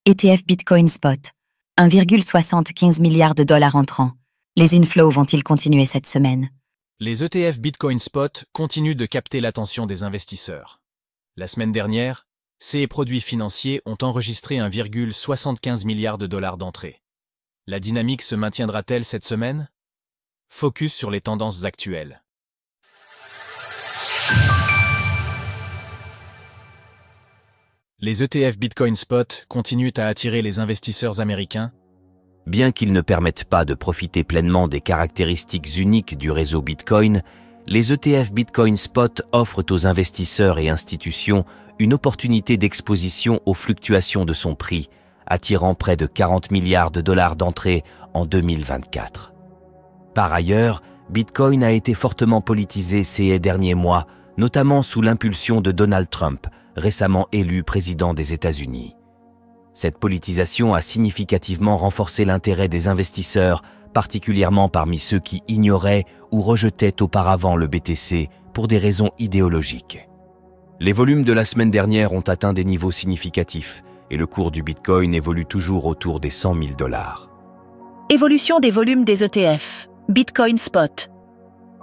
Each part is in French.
ETF Bitcoin Spot. 1,75 milliard de dollars entrants. Les inflows vont-ils continuer cette semaine? Les ETF Bitcoin Spot continuent de capter l'attention des investisseurs. La semaine dernière, ces produits financiers ont enregistré 1,75 milliard de dollars d'entrées. La dynamique se maintiendra-t-elle cette semaine? Focus sur les tendances actuelles. Les ETF Bitcoin Spot continuent à attirer les investisseurs américains. Bien qu'ils ne permettent pas de profiter pleinement des caractéristiques uniques du réseau Bitcoin, les ETF Bitcoin Spot offrent aux investisseurs et institutions une opportunité d'exposition aux fluctuations de son prix, attirant près de 40 milliards de dollars d'entrées en 2024. Par ailleurs, Bitcoin a été fortement politisé ces derniers mois, notamment sous l'impulsion de Donald Trump, récemment élu président des États-Unis. Cette politisation a significativement renforcé l'intérêt des investisseurs, particulièrement parmi ceux qui ignoraient ou rejetaient auparavant le BTC pour des raisons idéologiques. Les volumes de la semaine dernière ont atteint des niveaux significatifs et le cours du Bitcoin évolue toujours autour des 100 000 dollars. Évolution des volumes des ETF. Bitcoin Spot.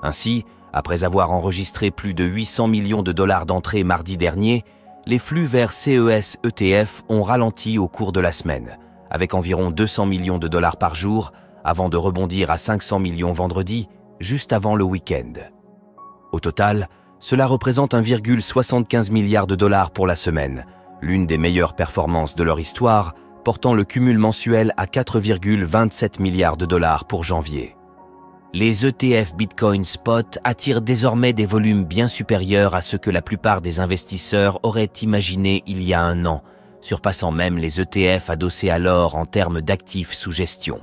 Ainsi, après avoir enregistré plus de 800 millions de dollars d'entrées mardi dernier, les flux vers CES ETF ont ralenti au cours de la semaine, avec environ 200 millions de dollars par jour, avant de rebondir à 500 millions vendredi, juste avant le week-end. Au total, cela représente 1,75 milliard de dollars pour la semaine, l'une des meilleures performances de leur histoire, portant le cumul mensuel à 4,27 milliards de dollars pour janvier. Les ETF Bitcoin Spot attirent désormais des volumes bien supérieurs à ce que la plupart des investisseurs auraient imaginé il y a un an, surpassant même les ETF adossés à l'or en termes d'actifs sous gestion.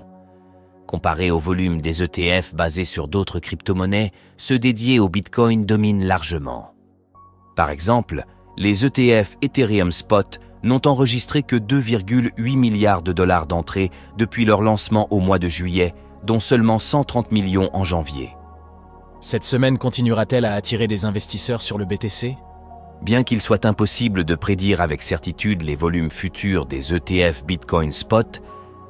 Comparé au volume des ETF basés sur d'autres crypto-monnaies, ceux dédiés au Bitcoin dominent largement. Par exemple, les ETF Ethereum Spot n'ont enregistré que 2,8 milliards de dollars d'entrées depuis leur lancement au mois de juillet, dont seulement 130 millions en janvier. Cette semaine continuera-t-elle à attirer des investisseurs sur le BTC? Bien qu'il soit impossible de prédire avec certitude les volumes futurs des ETF Bitcoin Spot,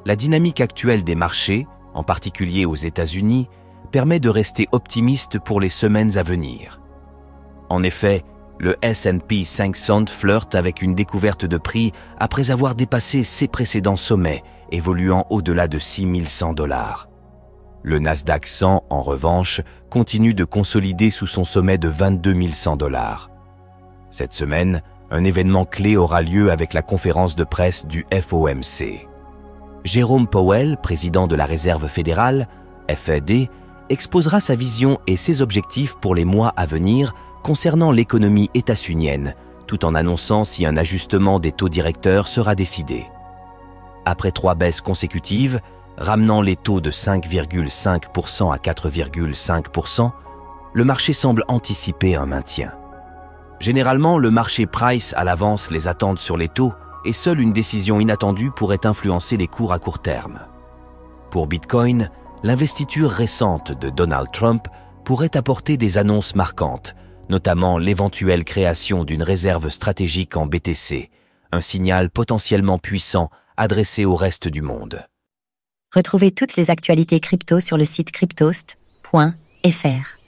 la dynamique actuelle des marchés, en particulier aux États-Unis, permet de rester optimiste pour les semaines à venir. En effet, le S&P 500 flirte avec une découverte de prix après avoir dépassé ses précédents sommets, évoluant au-delà de 6 100 dollars. Le Nasdaq 100, en revanche, continue de consolider sous son sommet de 22 100 dollars. Cette semaine, un événement clé aura lieu avec la conférence de presse du FOMC. Jérôme Powell, président de la Réserve fédérale, FED, exposera sa vision et ses objectifs pour les mois à venir concernant l'économie états-unienne, tout en annonçant si un ajustement des taux directeurs sera décidé. Après 3 baisses consécutives, ramenant les taux de 5,5% à 4,5%, le marché semble anticiper un maintien. Généralement, le marché price à l'avance les attentes sur les taux et seule une décision inattendue pourrait influencer les cours à court terme. Pour Bitcoin, l'investiture récente de Donald Trump pourrait apporter des annonces marquantes, notamment l'éventuelle création d'une réserve stratégique en BTC, un signal potentiellement puissant adressé au reste du monde. Retrouvez toutes les actualités crypto sur le site cryptost.fr.